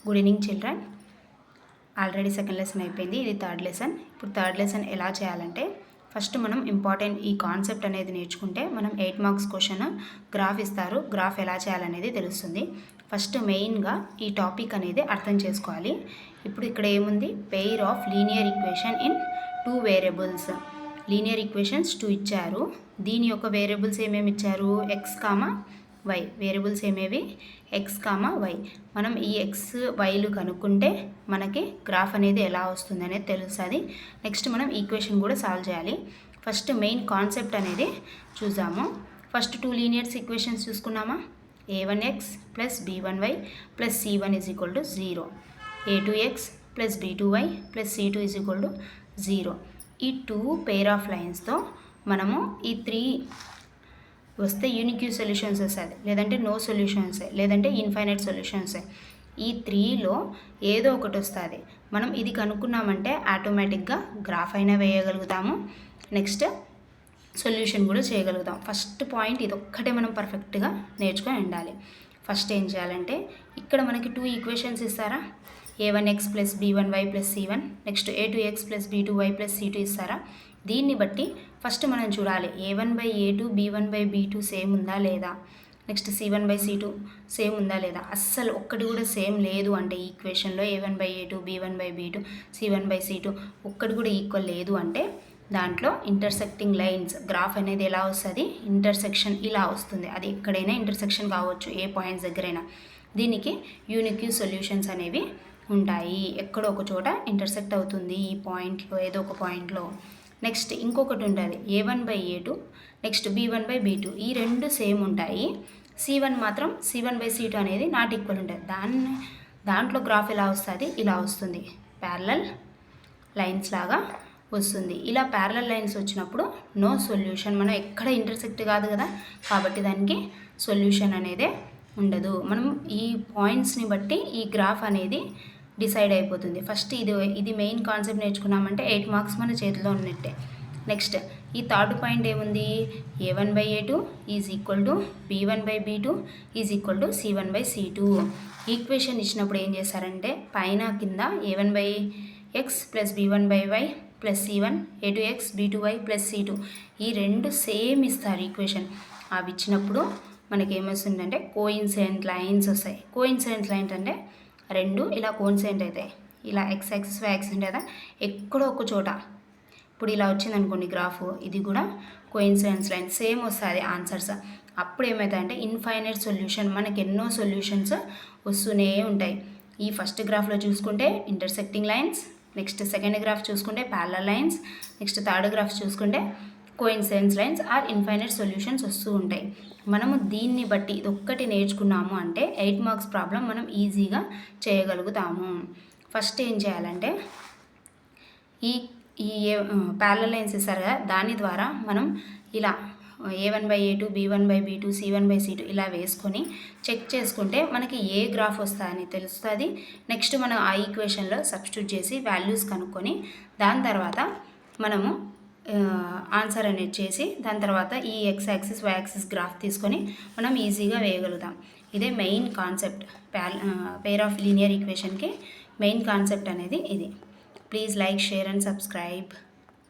Good evening children. Already second lesson అయిపోయింది, ఇది third lesson. ఇప్పుడు థర్డ్ లెసన్ ఎలా చేయాలంటే ఫస్ట్ మనం ఇంపార్టెంట్ ఈ కాన్సెప్ట్ అనేది నేర్చుకుంటే మనం 8 మార్క్స్ క్వశ్చన్ గ్రాఫ్ ఇస్తారు, గ్రాఫ్ ఎలా చేయాలనేది తెలుస్తుంది. ఫస్ట్ మెయిన్గా ఈ టాపిక్ అనేది అర్థం చేసుకోవాలి. ఇప్పుడు ఇక్కడ ఏముంది, pair of linear equation in 2 variables. Linear equations 2 ఇచ్చారు, దీని యొక్క వేరియబుల్స్ ఏమేమి ఇచ్చారు, ఎక్స్ కామా వై. వేరియబుల్స్ ఏమేవి, ఎక్స్ కామా వై. మనం ఈ ఎక్స్ వైలు కనుక్కుంటే మనకి గ్రాఫ్ అనేది ఎలా వస్తుంది అనేది తెలుస్తుంది. నెక్స్ట్ మనం ఈక్వేషన్ కూడా సాల్వ్ చేయాలి. ఫస్ట్ మెయిన్ కాన్సెప్ట్ అనేది చూద్దాము. ఫస్ట్ 2 లీనియర్స్ ఈక్వేషన్స్ చూసుకున్నామా, a1x plus b1y plus c1 is equal to 0, a2x plus b2y plus c2 is equal to 0. ఈ 2 పెయిర్ ఆఫ్ లైన్స్తో మనము ఈ 3 వస్తే యూనిక్ సొల్యూషన్స్ వస్తుంది, లేదంటే నో సొల్యూషన్స్, లేదంటే ఇన్ఫైనైట్ సొల్యూషన్స్. ఈ 3లో ఏదో ఒకటి వస్తుంది. మనం ఇది కనుక్కున్నామంటే ఆటోమేటిక్గా గ్రాఫ్ అయినా వేయగలుగుతాము, నెక్స్ట్ సొల్యూషన్ కూడా చేయగలుగుతాం. ఫస్ట్ పాయింట్ ఇది ఒక్కటే మనం పర్ఫెక్ట్గా నేర్చుకొని ఉండాలి. ఫస్ట్ ఏం చేయాలంటే ఇక్కడ మనకి 2 ఈక్వేషన్స్ ఇస్తారా, a1x plus b1y plus c1, next a2x plus b2y plus c2 ఇస్తారా. దీన్ని బట్టి ఫస్ట్ మనం చూడాలి a1/a2 b1/b2 సేమ్ ఉందా లేదా, నెక్స్ట్ c1/c2 సేమ్ ఉందా లేదా. అస్సలు ఒక్కటి కూడా సేమ్ లేదు అంటే ఈక్వేషన్లో a1/a2 b1/b2 c1/c2 ఒక్కటి కూడా ఈక్వల్ లేదు అంటే దాంట్లో ఇంటర్సెక్టింగ్ లైన్స్ గ్రాఫ్ అనేది ఎలా వస్తుంది, ఇంటర్సెక్షన్ ఇలా వస్తుంది. అది ఎక్కడైనా ఇంటర్సెక్షన్ కావచ్చు, ఏ పాయింట్స్ దగ్గరైనా. దీనికి యూనిక్ సొల్యూషన్స్ అనేవి ఉంటాయి, ఎక్కడో ఒక చోట ఇంటర్సెక్ట్ అవుతుంది ఈ పాయింట్లో, ఏదో ఒక పాయింట్లో. నెక్స్ట్ ఇంకొకటి ఉంటుంది a1/a2 నెక్స్ట్ b1/b2, ఈ రెండు సేమ్ ఉంటాయి. c1 మాత్రం c1/c2 అనేది నాట్ ఈక్వల్ ఉంటుంది. దాంట్లో గ్రాఫ్ ఎలా వస్తుంది, ఇలా వస్తుంది, ప్యారలల్ లైన్స్ లాగా వస్తుంది. ఇలా ప్యారలల్ లైన్స్ వచ్చినప్పుడు నో సొల్యూషన్, మనం ఎక్కడ ఇంటర్సెక్ట్ కాదు కదా, కాబట్టి దానికి సొల్యూషన్ అనేదే ఉండదు. మనం ఈ పాయింట్స్ని బట్టి ఈ గ్రాఫ్ అనేది డిసైడ్ అయిపోతుంది. ఫస్ట్ ఇది మెయిన్ కాన్సెప్ట్ నేర్చుకున్నామంటే 8 మార్క్స్ మన చేతిలో ఉన్నట్టే. నెక్స్ట్ ఈ థర్డ్ పాయింట్ ఏముంది, a1/a2 is equal to b1/b2 is equal to c1/c2. Equation ఇచ్చినప్పుడు ఏం చేస్తారంటే పైన కింద a1/x plus b1/y plus c1, a2x b2y plus c2 ఈ రెండు సేమ్ ఇస్తారు ఈక్వేషన్. అవి ఇచ్చినప్పుడు మనకి ఏమొస్తుందంటే కోఇన్సిడెంట్ లైన్స్ వస్తాయి. కోఇన్సిడెంట్ లైన్స్ అంటే రెండు ఇలా కోఇన్సిడెంట్ అవుతాయి, ఇలా ఎక్స్ యాక్సిస్ వై యాక్సిస్ ఉంటుంది కదా, ఎక్కడో ఒక చోట. ఇప్పుడు ఇలా వచ్చింది అనుకోండి గ్రాఫ్, ఇది కూడా కోఇన్సిడెన్స్ లైన్ సేమ్ వస్తుంది ఆన్సర్స్. అప్పుడు ఏమవుతాయంటే ఇన్ఫైనైట్ సొల్యూషన్, మనకి ఎన్నో సొల్యూషన్స్ వస్తూనే ఉంటాయి. ఈ ఫస్ట్ గ్రాఫ్లో చూసుకుంటే intersecting lines, next second graph చూసుకుంటే parallel lines, next third graph చూసుకుంటే coincidence lines or infinite solutions వస్తూ ఉంటాయి. మనము దీన్ని బట్టి ఇది ఒక్కటి నేర్చుకున్నాము అంటే 8 మార్క్స్ ప్రాబ్లం మనం ఈజీగా చేయగలుగుతాము. ఫస్ట్ ఏం చేయాలంటే ఈ ప్యారలల్ లైన్స్ ఇస్తారు కదా, దాని ద్వారా మనం ఇలా a1/a2 b1/b2 c1/c2 ఇలా వేసుకొని చెక్ చేసుకుంటే మనకి ఏ గ్రాఫ్ వస్తుందని తెలుస్తుంది. నెక్స్ట్ మనం ఆ ఈక్వేషన్లో సబ్స్టిట్యూట్ చేసి వాల్యూస్ కనుక్కొని దాని తర్వాత మనము ఆన్సర్ అనేది చేసి దాని తర్వాత ఈ x axis y axis graph తీసుకొని మనం ఈజీగా వేయగలుగుతాం. ఇదే main concept, pair of linear ఈక్వేషన్కి మెయిన్ కాన్సెప్ట్ అనేది ఇది. Please like, share and subscribe.